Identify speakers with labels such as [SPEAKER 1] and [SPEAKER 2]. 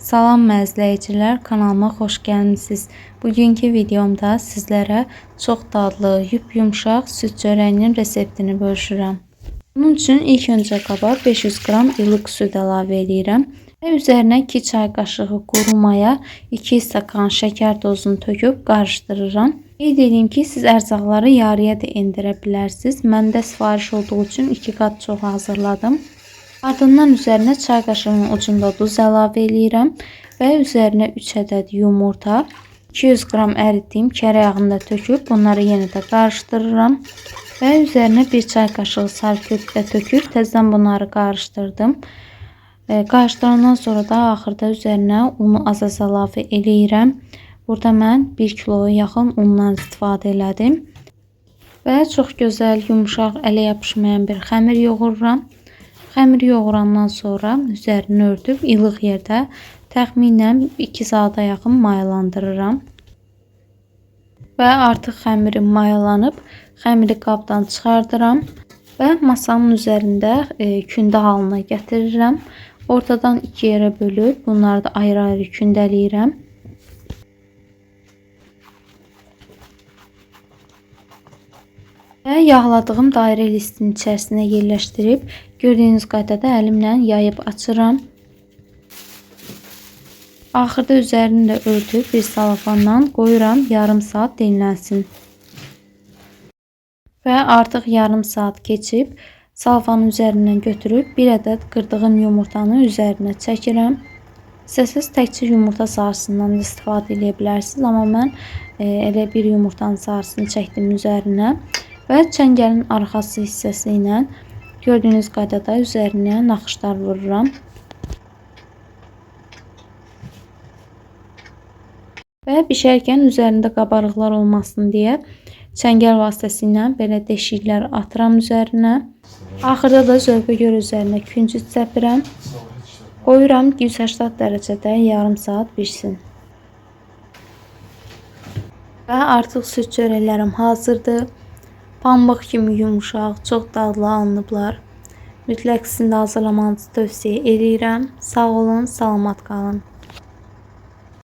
[SPEAKER 1] Salam məzləyicilər, kanalıma xoş gəlmisiniz. Bugünkü videomda sizlərə çox dadlı, yumşaq süd çörəyinin reseptini bölüşürəm. Bunun üçün ilk öncə qaba 500 qram ilıq süd əlavə edirəm və üzərinə 2 çay qaşığı quru maya, 2 stəkan şəkər dozunu töküb qarışdırıram. Qeyd edeyim ki, siz ərzaqları yarıya da endirə bilərsiniz. Məndə sifariş olduğu üçün 2 qat çox hazırladım. Ardından üzərinə çay qaşığının ucunda duz əlavə edirəm və üzərinə 3 ədəd yumurta, 200 qram əritdiyim kərə yağını da töküb bunları yenə də qarışdırıram və üzərinə 1 çay qaşığı sarı kök də töküb təzədən bunları qarışdırdım. Qarışdırandan sonra da axırda üzərinə unu az-az əlavə edirəm. Burada mən 1 kiloya yaxın undan istifadə elədim və çox gözəl, yumşaq, ələ yapışmayan bir xəmir yoğururam. Xəmiri yoğurandan sonra üzərini örtüb ilıq yerdə təxminən 2 saata yaxın mayalandırıram. Və artıq xəmirim mayalanıb, xəmiri qabdan çıxardıram və masanın üzərində kündə halına gətirirəm. Ortadan 2 yerə bölüb bunları da ayrı-ayrı kündələyirəm. Və yağladığım dairə listinin içərisinə yerləşdirib gördüyünüz qaydada əlimlə yayıb açıram. Axırda üzərini də örtüb bir salafandan qoyuram yarım saat dinlənsin. Və artıq yarım saat keçib salafanın üzərindən götürüb 1 ədəd qırdığım yumurtanı üzərinə çəkirəm. İstəsəz təkcə yumurta sarısından da istifadə edə bilərsiniz, amma mən elə bir yumurtanın sarısını çəkdim üzərinə. Və çəngəlin arxası hissəsi ilə gördüyünüz qaydada üzərinə naxışlar vururam. Və bişərkən üzərində qabarıqlar olmasın deyə çəngəl vasitəsilə belə deşiklər atıram üzərinə. Axırda da zövqə görə üzərinə küncüt səpirəm. Qoyuram 180 dərəcədə yarım saat pişsin. Və artıq süd çörəklərim hazırdır. Pambıq kimi yumuşaq, çox dadlı alınıblar. Mütləq sizin də hazırlamanızı tövsiyə edirəm. Sağ olun, salamat qalın.